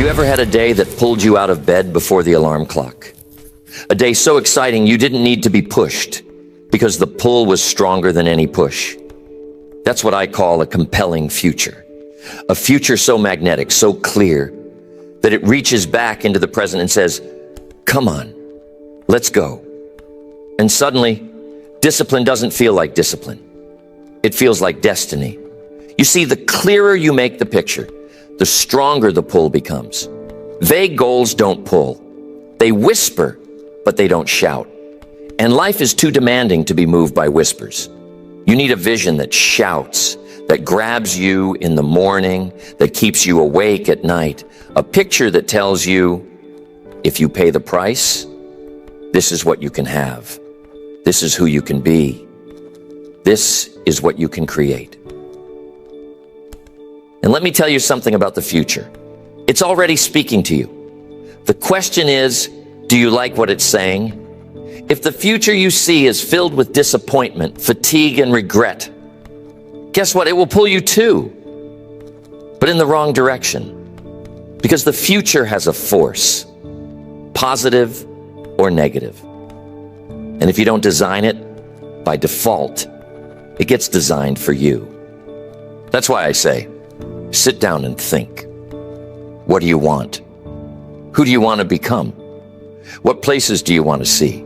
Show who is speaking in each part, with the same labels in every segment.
Speaker 1: you ever had a day that pulled you out of bed before the alarm clock? A day so exciting you didn't need to be pushed because the pull was stronger than any push. That's what I call a compelling future. A future so magnetic, so clear, that it reaches back into the present and says, come on, let's go. And suddenly, discipline doesn't feel like discipline. It feels like destiny. You see, the clearer you make the picture, the stronger the pull becomes. Vague goals don't pull. They whisper, but they don't shout. And life is too demanding to be moved by whispers. You need a vision that shouts, that grabs you in the morning, that keeps you awake at night. A picture that tells you, if you pay the price, this is what you can have. This is who you can be. This is what you can create. And let me tell you something about the future. It's already speaking to you. The question is, do you like what it's saying? If the future you see is filled with disappointment, fatigue, and regret, guess what? It will pull you too, but in the wrong direction. Because the future has a force, positive or negative. And if you don't design it, by default, it gets designed for you. That's why I say, sit down and think. What do you want? Who do you want to become? What places do you want to see?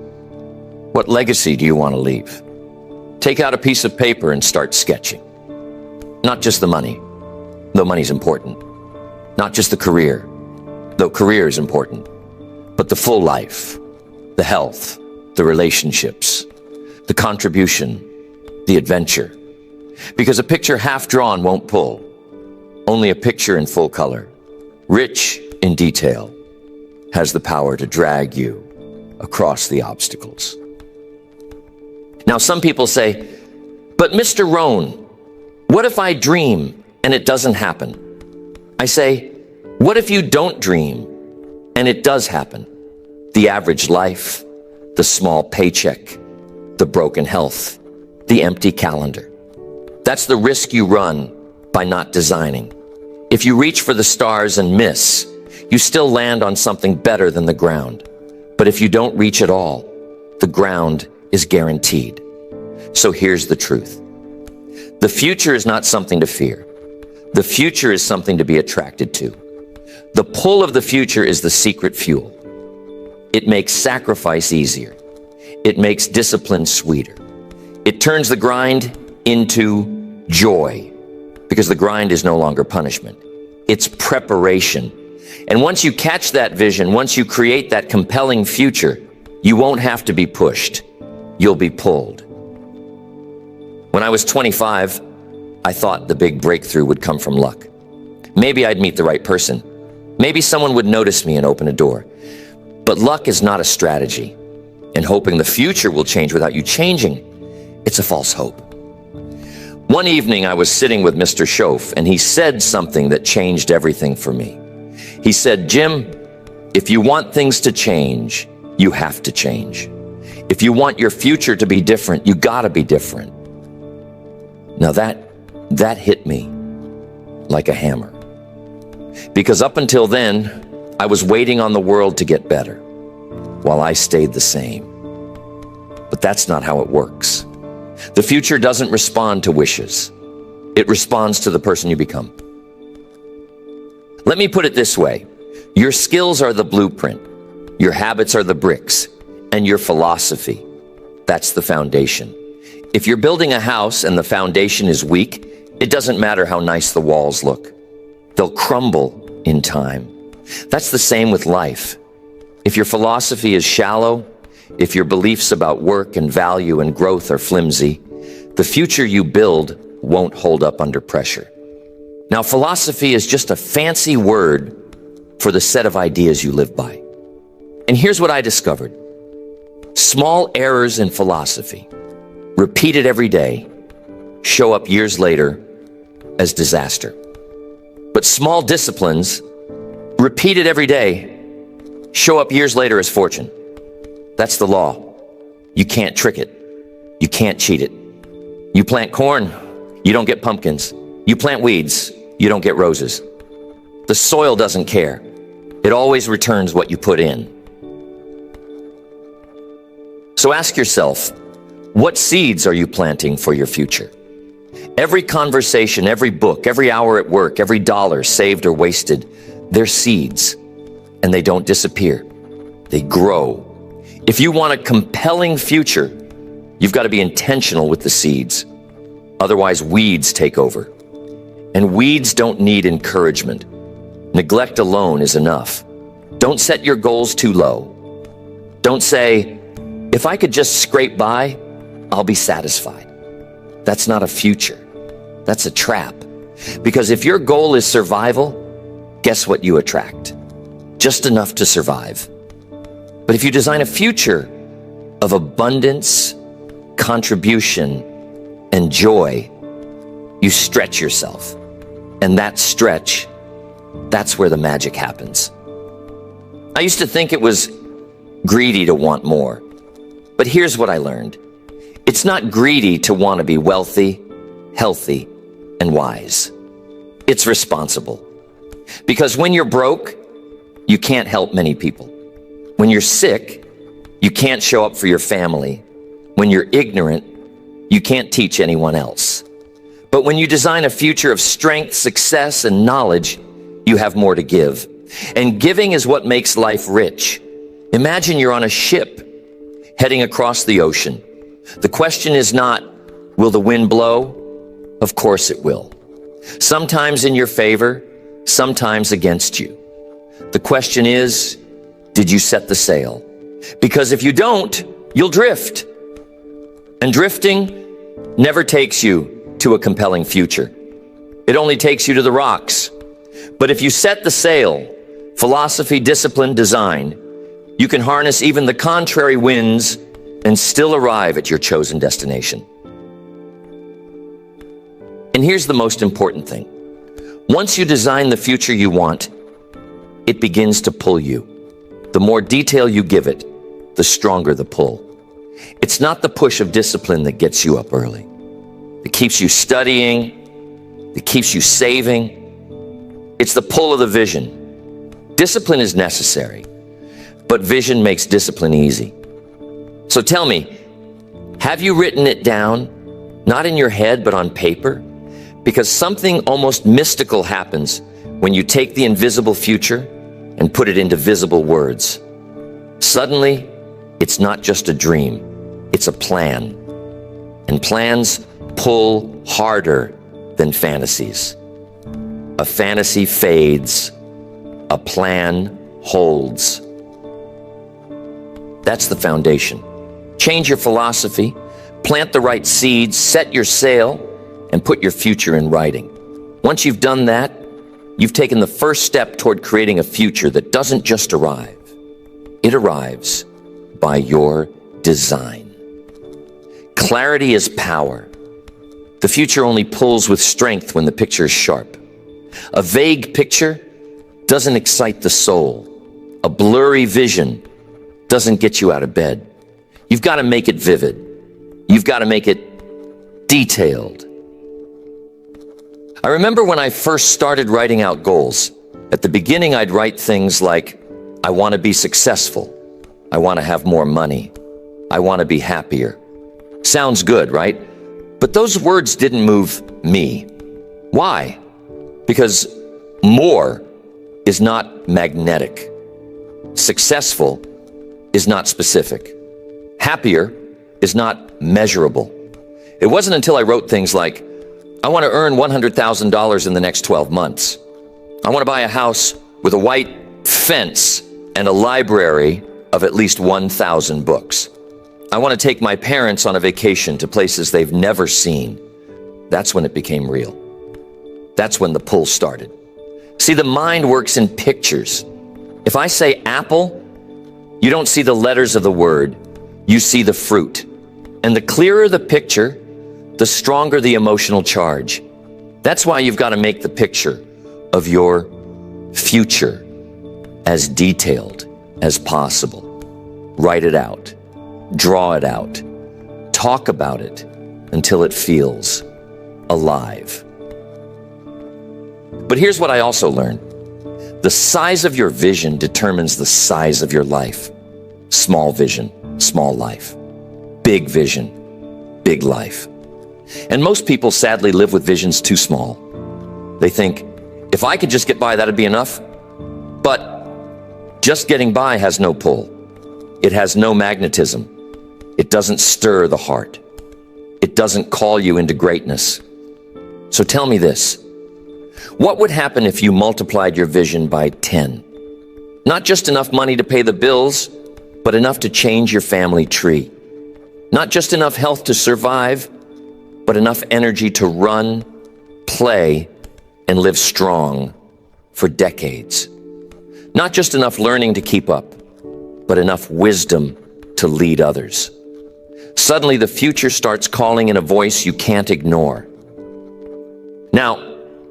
Speaker 1: What legacy do you want to leave? Take out a piece of paper and start sketching. Not just the money, though money's important. Not just the career, though career is important. But the full life, the health, the relationships, the contribution, the adventure. Because a picture half drawn won't pull. Only a picture in full color, rich in detail, has the power to drag you across the obstacles. Now, some people say, but Mr. Rohn, what if I dream and it doesn't happen? I say, what if you don't dream and it does happen? The average life, the small paycheck, the broken health, the empty calendar. That's the risk you run by not designing. If you reach for the stars and miss, you still land on something better than the ground. But if you don't reach at all, the ground is guaranteed. So here's the truth. The future is not something to fear. The future is something to be attracted to. The pull of the future is the secret fuel. It makes sacrifice easier. It makes discipline sweeter. It turns the grind into joy, because the grind is no longer punishment. It's preparation. And once you catch that vision, once you create that compelling future, you won't have to be pushed. You'll be pulled. When I was 25, I thought the big breakthrough would come from luck. Maybe I'd meet the right person. Maybe someone would notice me and open a door. But luck is not a strategy. And hoping the future will change without you changing, it's a false hope. One evening I was sitting with Mr. Schoaf, and he said something that changed everything for me. He said, Jim, if you want things to change, you have to change. If you want your future to be different, you gotta be different. Now that hit me like a hammer. Because up until then, I was waiting on the world to get better, while I stayed the same. But that's not how it works. The future doesn't respond to wishes. It responds to the person you become. Let me put it this way. Your skills are the blueprint. Your habits are the bricks. And your philosophy, that's the foundation. If you're building a house and the foundation is weak, it doesn't matter how nice the walls look. They'll crumble in time. That's the same with life. If your philosophy is shallow, if your beliefs about work and value and growth are flimsy, the future you build won't hold up under pressure. Now, philosophy is just a fancy word for the set of ideas you live by. And here's what I discovered. Small errors in philosophy, repeated every day, show up years later as disaster. But small disciplines, repeated every day, show up years later as fortune. That's the law. You can't trick it. You can't cheat it. You plant corn, you don't get pumpkins. You plant weeds, you don't get roses. The soil doesn't care. It always returns what you put in. So ask yourself, what seeds are you planting for your future? Every conversation, every book, every hour at work, every dollar saved or wasted, they're seeds, and they don't disappear. They grow. If you want a compelling future, you've got to be intentional with the seeds. Otherwise, weeds take over. And weeds don't need encouragement. Neglect alone is enough. Don't set your goals too low. Don't say, if I could just scrape by, I'll be satisfied. That's not a future. That's a trap. Because if your goal is survival, guess what you attract? Just enough to survive. But if you design a future of abundance, contribution, and joy, you stretch yourself. And that stretch, that's where the magic happens. I used to think it was greedy to want more. But here's what I learned. It's not greedy to want to be wealthy, healthy, and wise. It's responsible. Because when you're broke, you can't help many people. When you're sick, you can't show up for your family. When you're ignorant, you can't teach anyone else. But when you design a future of strength, success, and knowledge, you have more to give. And giving is what makes life rich. Imagine you're on a ship heading across the ocean. The question is not, will the wind blow? Of course it will. Sometimes in your favor, sometimes against you. The question is, did you set the sail? Because if you don't, you'll drift. And drifting never takes you to a compelling future. It only takes you to the rocks. But if you set the sail, philosophy, discipline, design, you can harness even the contrary winds and still arrive at your chosen destination. And here's the most important thing. Once you design the future you want, it begins to pull you. The more detail you give it, the stronger the pull. It's not the push of discipline that gets you up early. It keeps you studying. It keeps you saving. It's the pull of the vision. Discipline is necessary, but vision makes discipline easy. So tell me, have you written it down, not in your head, but on paper? Because something almost mystical happens when you take the invisible future and put it into visible words. Suddenly, it's not just a dream, it's a plan. And plans pull harder than fantasies. A fantasy fades, a plan holds. That's the foundation. Change your philosophy, plant the right seeds, set your sail, and put your future in writing. Once you've done that, you've taken the first step toward creating a future that doesn't just arrive. It arrives by your design. Clarity is power. The future only pulls with strength when the picture is sharp. A vague picture doesn't excite the soul. A blurry vision doesn't get you out of bed. You've got to make it vivid. You've got to make it detailed. I remember when I first started writing out goals. At the beginning, I'd write things like, I want to be successful. I want to have more money. I want to be happier. Sounds good, right? But those words didn't move me. Why? Because more is not magnetic. Successful is not specific. Happier is not measurable. It wasn't until I wrote things like, I want to earn $100,000 in the next 12 months. I want to buy a house with a white fence and a library of at least 1,000 books. I want to take my parents on a vacation to places they've never seen. That's when it became real. That's when the pull started. See, the mind works in pictures. If I say apple, you don't see the letters of the word. You see the fruit. And the clearer the picture, the stronger the emotional charge. That's why you've got to make the picture of your future as detailed as possible. Write it out. Draw it out. Talk about it until it feels alive. But here's what I also learned. The size of your vision determines the size of your life. Small vision, small life. Big vision, big life. And most people sadly live with visions too small. They think, if I could just get by, that'd be enough. But just getting by has no pull. It has no magnetism. It doesn't stir the heart. It doesn't call you into greatness. So tell me this. What would happen if you multiplied your vision by 10? Not just enough money to pay the bills, but enough to change your family tree. Not just enough health to survive, but enough energy to run, play, and live strong for decades. Not just enough learning to keep up, but enough wisdom to lead others. Suddenly the future starts calling in a voice you can't ignore. Now,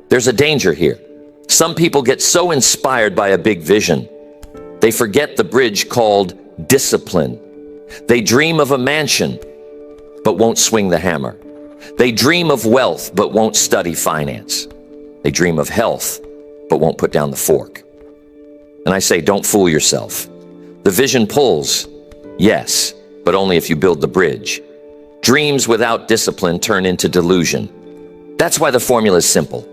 Speaker 1: there's a danger here. Some people get so inspired by a big vision, they forget the bridge called discipline. They dream of a mansion, but won't swing the hammer. They dream of wealth, but won't study finance. They dream of health, but won't put down the fork. And I say, don't fool yourself. The vision pulls, yes, but only if you build the bridge. Dreams without discipline turn into delusion. That's why the formula is simple.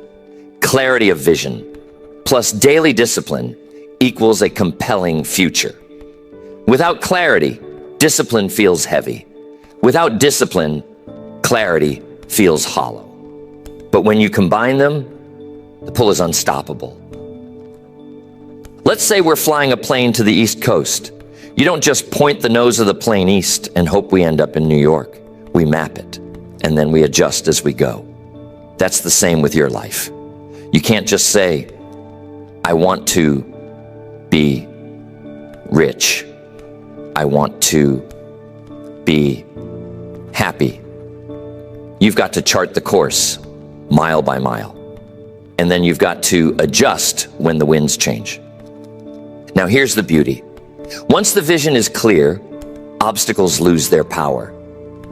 Speaker 1: Clarity of vision plus daily discipline equals a compelling future. Without clarity, discipline feels heavy. Without discipline, clarity feels hollow. But when you combine them, the pull is unstoppable. Let's say we're flying a plane to the East Coast. You don't just point the nose of the plane east and hope we end up in New York. We map it, and then we adjust as we go. That's the same with your life. You can't just say, I want to be rich. I want to be happy. You've got to chart the course mile by mile. And then you've got to adjust when the winds change. Now here's the beauty. Once the vision is clear, obstacles lose their power.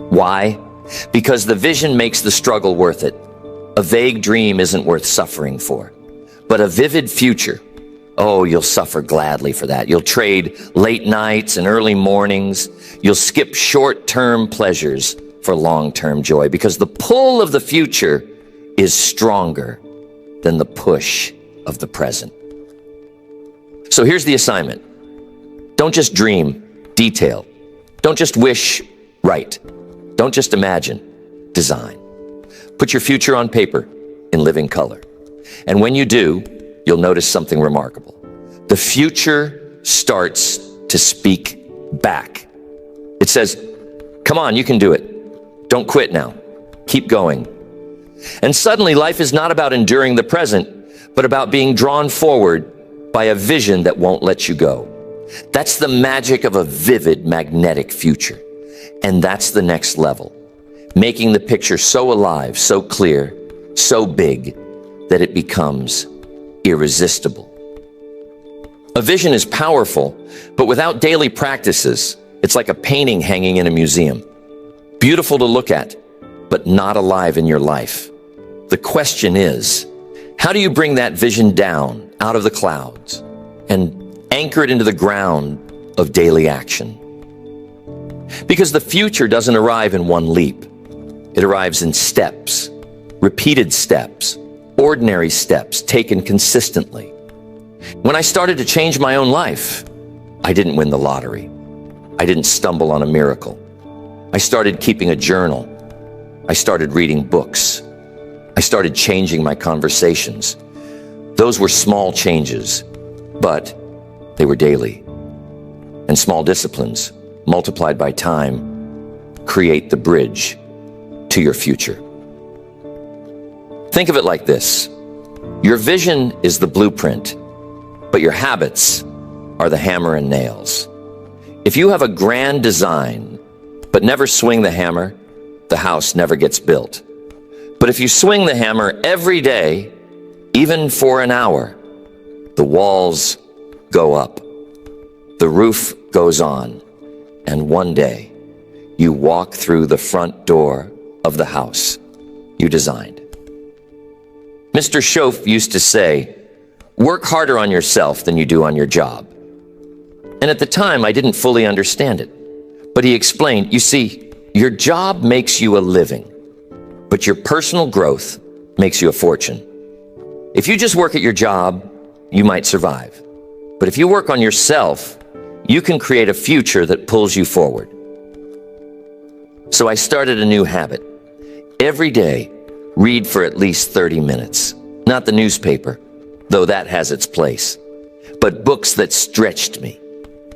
Speaker 1: Why? Because the vision makes the struggle worth it. A vague dream isn't worth suffering for. But a vivid future, oh, you'll suffer gladly for that. You'll trade late nights and early mornings. You'll skip short-term pleasures for long-term joy because the pull of the future is stronger than the push of the present. So here's the assignment. Don't just dream, detail. Don't just wish, write. Don't just imagine, design. Put your future on paper in living color. And when you do, you'll notice something remarkable. The future starts to speak back. It says, come on, you can do it. Don't quit now. Keep going. And suddenly life is not about enduring the present, but about being drawn forward by a vision that won't let you go. That's the magic of a vivid, magnetic future. And that's the next level. Making the picture so alive, so clear, so big, that it becomes irresistible. A vision is powerful, but without daily practices, it's like a painting hanging in a museum. Beautiful to look at, but not alive in your life. The question is, how do you bring that vision down out of the clouds and anchor it into the ground of daily action? Because the future doesn't arrive in one leap. It arrives in steps, repeated steps, ordinary steps taken consistently. When I started to change my own life, I didn't win the lottery. I didn't stumble on a miracle. I started keeping a journal. I started reading books. I started changing my conversations. Those were small changes, but they were daily. And small disciplines, multiplied by time, create the bridge to your future. Think of it like this. Your vision is the blueprint, but your habits are the hammer and nails. If you have a grand design, but never swing the hammer, the house never gets built. But if you swing the hammer every day, even for an hour, the walls go up, the roof goes on, and one day you walk through the front door of the house you designed. Mr. Schoaf used to say, work harder on yourself than you do on your job. And at the time, I didn't fully understand it. But he explained, you see, your job makes you a living, but your personal growth makes you a fortune. If you just work at your job, you might survive. But if you work on yourself, you can create a future that pulls you forward. So I started a new habit. Every day, read for at least 30 minutes. Not the newspaper, though that has its place, but books that stretched me.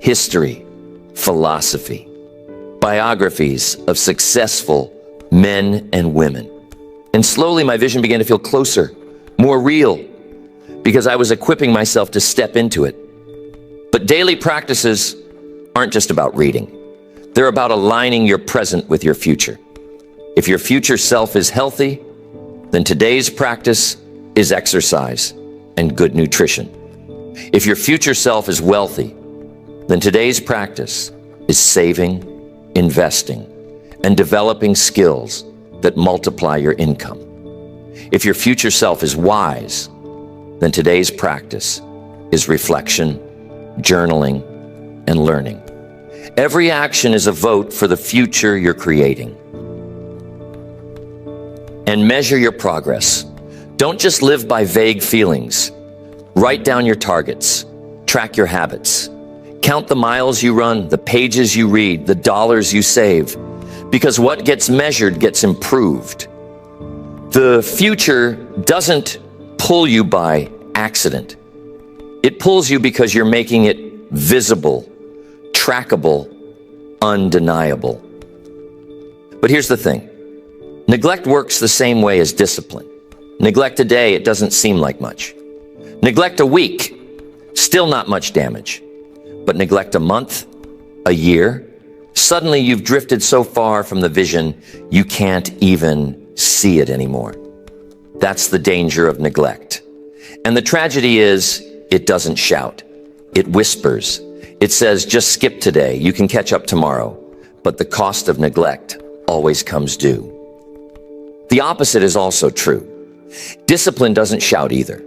Speaker 1: History, philosophy, biographies of successful men and women. And slowly my vision began to feel closer, more real, because I was equipping myself to step into it. But daily practices aren't just about reading. They're about aligning your present with your future. If your future self is healthy, then today's practice is exercise and good nutrition. If your future self is wealthy, then today's practice is saving, investing, and developing skills that multiply your income. If your future self is wise, then today's practice is reflection, journaling, and learning. Every action is a vote for the future you're creating. And measure your progress. Don't just live by vague feelings. Write down your targets. Track your habits. Count the miles you run, the pages you read, the dollars you save. Because what gets measured gets improved. The future doesn't pull you by accident. It pulls you because you're making it visible, trackable, undeniable. But here's the thing. Neglect works the same way as discipline. Neglect a day, it doesn't seem like much. Neglect a week, still not much damage. But neglect a month, a year, suddenly you've drifted so far from the vision, you can't even see it anymore. That's the danger of neglect. And the tragedy is, it doesn't shout. It whispers. It says, just skip today, you can catch up tomorrow. But the cost of neglect always comes due. The opposite is also true. Discipline doesn't shout either.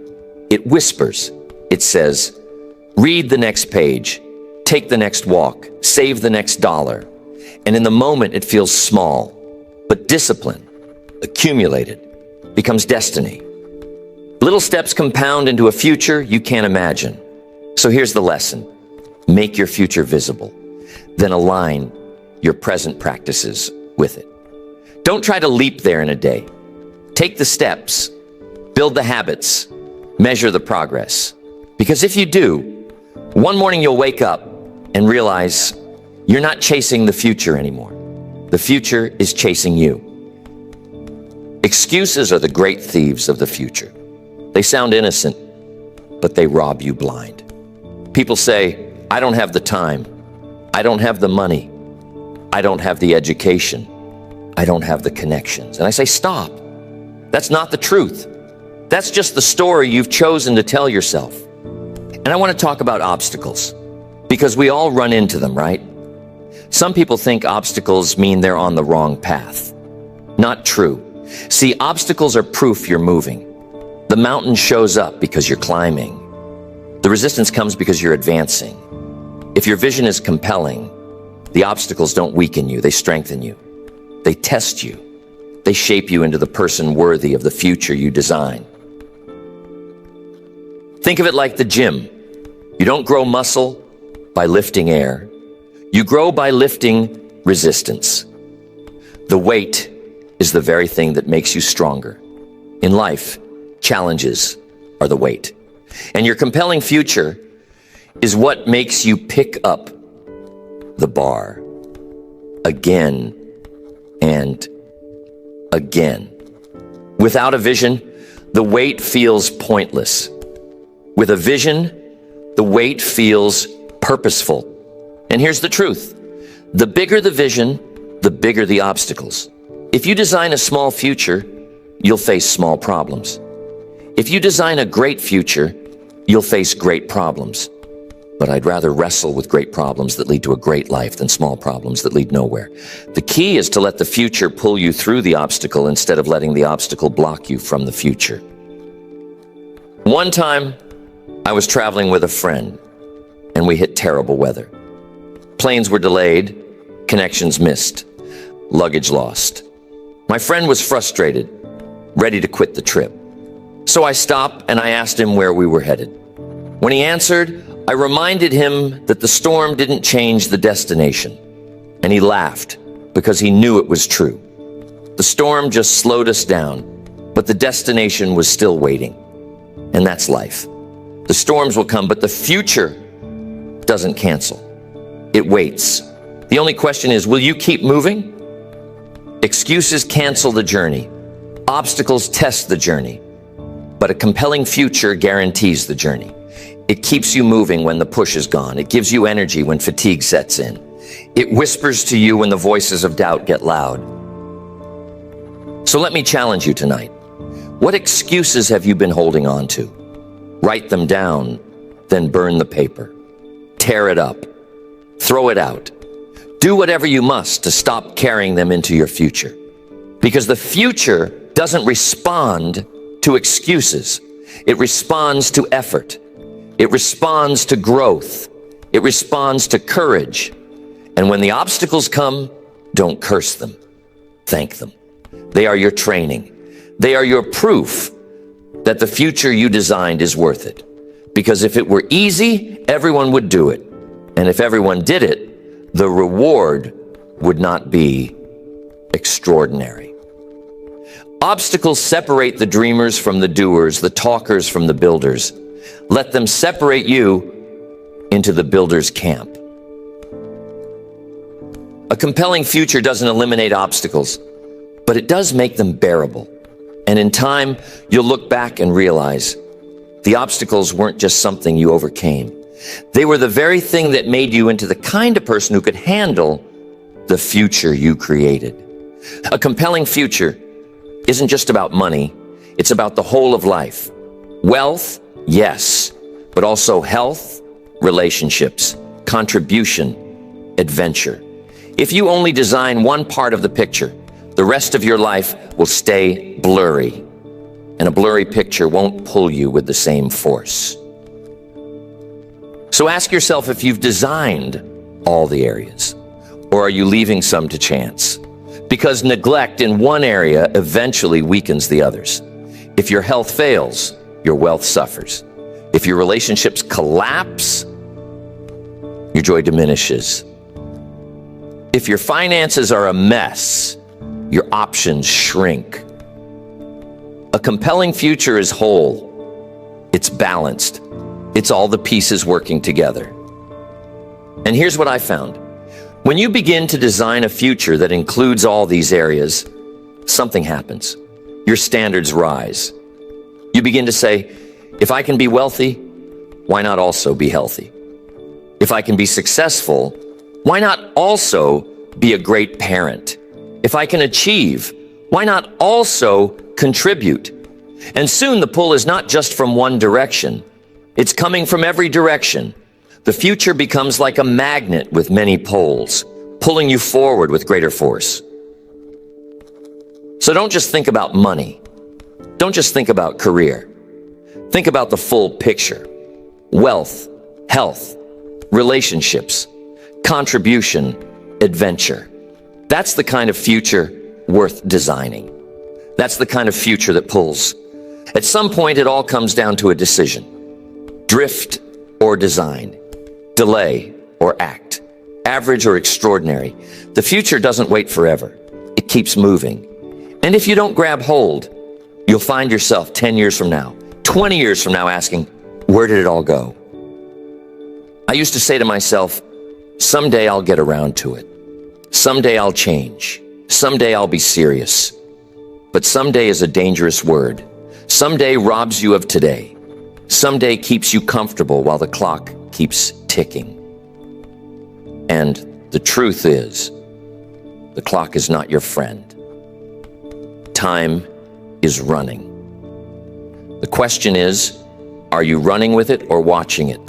Speaker 1: It whispers. It says, read the next page, take the next walk, save the next dollar. And in the moment, it feels small. But discipline, accumulated, becomes destiny. Little steps compound into a future you can't imagine. So here's the lesson. Make your future visible. Then align your present practices with it. Don't try to leap there in a day. Take the steps, build the habits, measure the progress. Because if you do, one morning you'll wake up and realize you're not chasing the future anymore. The future is chasing you. Excuses are the great thieves of the future. They sound innocent, but they rob you blind. People say, I don't have the time. I don't have the money. I don't have the education. I don't have the connections. And I say, stop. That's not the truth. That's just the story you've chosen to tell yourself. And I want to talk about obstacles because we all run into them, right? Some people think obstacles mean they're on the wrong path. Not true. See, obstacles are proof you're moving. The mountain shows up because you're climbing. The resistance comes because you're advancing. If your vision is compelling, the obstacles don't weaken you, they strengthen you. They test you. They shape you into the person worthy of the future you design. Think of it like the gym. You don't grow muscle by lifting air. You grow by lifting resistance. The weight is the very thing that makes you stronger. In life, challenges are the weight. And your compelling future is what makes you pick up the bar again and again. Without a vision, the weight feels pointless. With a vision, the weight feels purposeful. And here's the truth. The bigger the vision, the bigger the obstacles. If you design a small future, you'll face small problems. If you design a great future, you'll face great problems. But I'd rather wrestle with great problems that lead to a great life than small problems that lead nowhere. The key is to let the future pull you through the obstacle instead of letting the obstacle block you from the future. One time, I was traveling with a friend, and we hit terrible weather. Planes were delayed, connections missed, luggage lost. My friend was frustrated, ready to quit the trip. So I stopped and I asked him where we were headed. When he answered, I reminded him that the storm didn't change the destination, and he laughed because he knew it was true. The storm just slowed us down, but the destination was still waiting. And that's life. The storms will come, but the future doesn't cancel. It waits. The only question is, will you keep moving? Excuses cancel the journey. Obstacles test the journey. But a compelling future guarantees the journey. It keeps you moving when the push is gone. It gives you energy when fatigue sets in. It whispers to you when the voices of doubt get loud. So let me challenge you tonight. What excuses have you been holding on to? Write them down, then burn the paper. Tear it up. Throw it out. Do whatever you must to stop carrying them into your future. Because the future doesn't respond to excuses. It responds to effort. It responds to growth. It responds to courage. And when the obstacles come, don't curse them. Thank them. They are your training. They are your proof that the future you designed is worth it. Because if it were easy, everyone would do it. And if everyone did it, the reward would not be extraordinary. Obstacles separate the dreamers from the doers, the talkers from the builders. Let them separate you into the builder's camp. A compelling future doesn't eliminate obstacles, but it does make them bearable. And in time, you'll look back and realize the obstacles weren't just something you overcame. They were the very thing that made you into the kind of person who could handle the future you created. A compelling future isn't just about money. It's about the whole of life. Wealth, yes, but also health, relationships, contribution, adventure. If you only design one part of the picture, the rest of your life will stay blurry, and a blurry picture won't pull you with the same force. So ask yourself if you've designed all the areas, or are you leaving some to chance? Because neglect in one area eventually weakens the others. If your health fails, your wealth suffers. If your relationships collapse, your joy diminishes. If your finances are a mess, your options shrink. A compelling future is whole. It's balanced. It's all the pieces working together. And here's what I found. When you begin to design a future that includes all these areas, something happens. Your standards rise. You begin to say, if I can be wealthy, why not also be healthy? If I can be successful, why not also be a great parent? If I can achieve, why not also contribute? And soon the pull is not just from one direction. It's coming from every direction. The future becomes like a magnet with many poles, pulling you forward with greater force. So don't just think about money. Don't just think about career. Think about the full picture. Wealth, health, relationships, contribution, adventure. That's the kind of future worth designing. That's the kind of future that pulls. At some point, it all comes down to a decision. Drift or design. Delay or act. Average or extraordinary. The future doesn't wait forever. It keeps moving. And if you don't grab hold, you'll find yourself 10 years from now, 20 years from now asking, where did it all go? I used to say to myself, someday I'll get around to it. Someday I'll change. Someday I'll be serious. But someday is a dangerous word. Someday robs you of today. Someday keeps you comfortable while the clock keeps ticking. And the truth is, the clock is not your friend. Time is running. The question is, are you running with it or watching it?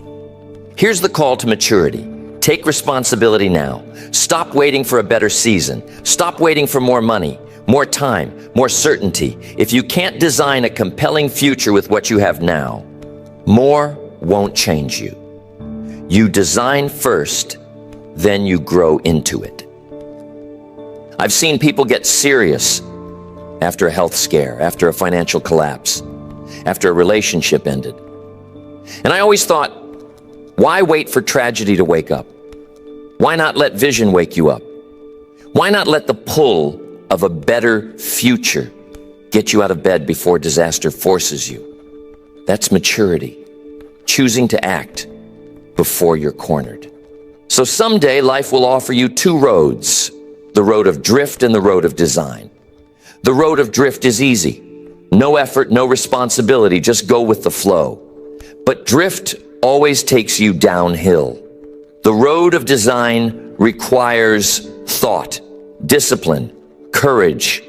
Speaker 1: Here's the call to maturity. Take responsibility now. Stop waiting for a better season. Stop waiting for more money, more time, more certainty. If you can't design a compelling future with what you have now, more won't change you. You design first, then you grow into it. I've seen people get serious after a health scare, after a financial collapse, after a relationship ended. And I always thought, why wait for tragedy to wake up? Why not let vision wake you up? Why not let the pull of a better future get you out of bed before disaster forces you? That's maturity, choosing to act before you're cornered. So someday life will offer you two roads, the road of drift and the road of design. The road of drift is easy. No effort, no responsibility, just go with the flow. But drift always takes you downhill. The road of design requires thought, discipline, courage.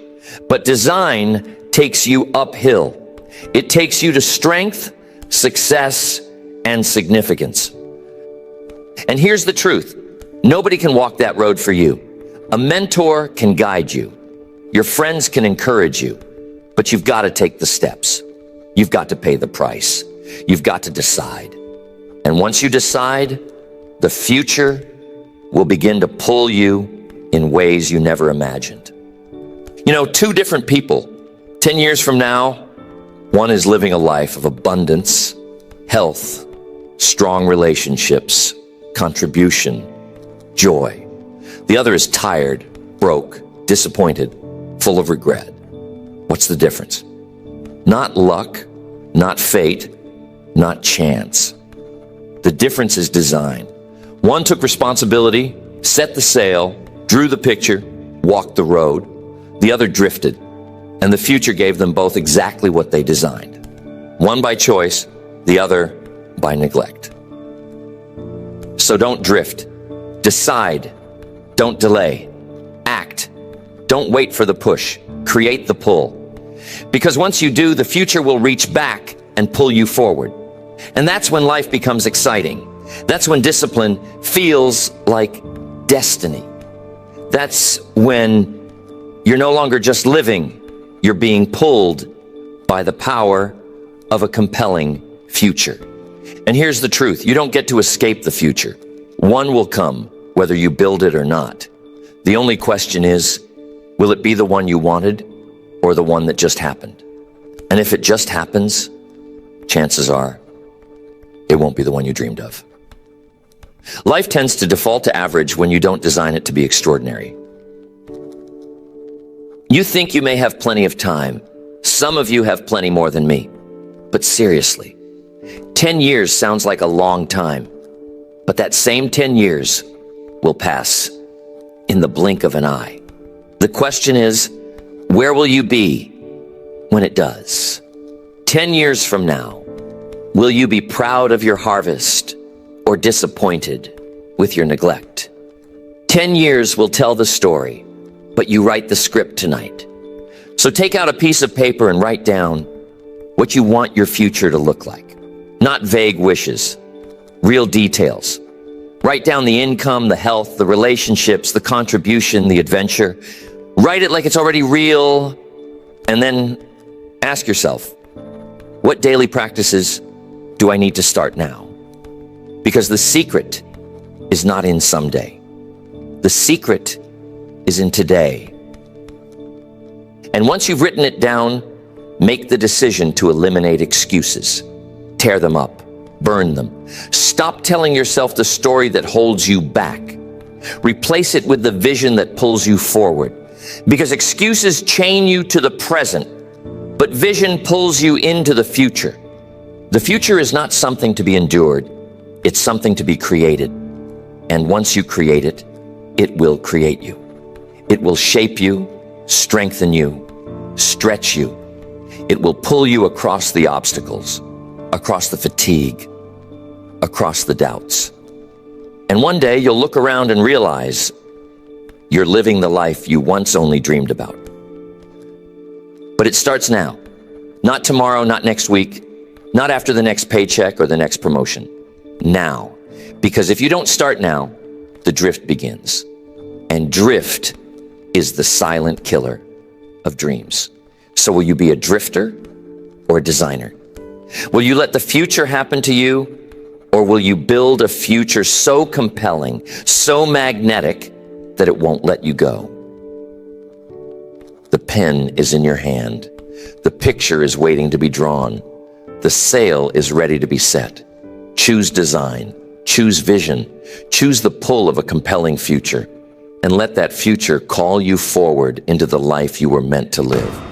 Speaker 1: But design takes you uphill. It takes you to strength, success, and significance. And here's the truth. Nobody can walk that road for you. A mentor can guide you. Your friends can encourage you. But you've got to take the steps. You've got to pay the price. You've got to decide. And once you decide, the future will begin to pull you in ways you never imagined. You know, two different people, 10 years from now, one is living a life of abundance, health, strong relationships, contribution, joy. The other is tired, broke, disappointed, full of regret. What's the difference? Not luck, not fate, not chance. The difference is design. One took responsibility, set the sail, drew the picture, walked the road. The other drifted, and the future gave them both exactly what they designed. One by choice, the other by neglect. So don't drift. Decide. Don't delay. Act. Don't wait for the push. Create the pull. Because once you do, the future will reach back and pull you forward. And that's when life becomes exciting. That's when discipline feels like destiny. That's when you're no longer just living, you're being pulled by the power of a compelling future. And here's the truth, you don't get to escape the future. One will come, whether you build it or not. The only question is, will it be the one you wanted or the one that just happened? And if it just happens, chances are it won't be the one you dreamed of. Life tends to default to average when you don't design it to be extraordinary. You think you may have plenty of time. Some of you have plenty more than me. But seriously, 10 years sounds like a long time. But that same 10 years will pass in the blink of an eye. The question is, where will you be when it does? 10 years from now, will you be proud of your harvest or disappointed with your neglect? 10 years will tell the story, but you write the script tonight. So take out a piece of paper and write down what you want your future to look like. Not vague wishes, real details. Write down the income, the health, the relationships, the contribution, the adventure. Write it like it's already real, and then ask yourself, what daily practices do I need to start now? Because the secret is not in someday. The secret is in today. And once you've written it down, make the decision to eliminate excuses. Tear them up, burn them. Stop telling yourself the story that holds you back. Replace it with the vision that pulls you forward. Because excuses chain you to the present, but vision pulls you into the future. The future is not something to be endured. It's something to be created. And once you create it, it will create you. It will shape you, strengthen you, stretch you. It will pull you across the obstacles, across the fatigue, across the doubts. And one day you'll look around and realize you're living the life you once only dreamed about. But it starts now. Not tomorrow, not next week, not after the next paycheck or the next promotion. Now. Because if you don't start now, the drift begins. And drift is the silent killer of dreams. So will you be a drifter or a designer? Will you let the future happen to you, Or will you build a future so compelling, so magnetic, that it won't let you go? The pen is in your hand. The picture is waiting to be drawn. The sail is ready to be set. Choose design. Choose vision. Choose the pull of a compelling future. And let that future call you forward into the life you were meant to live.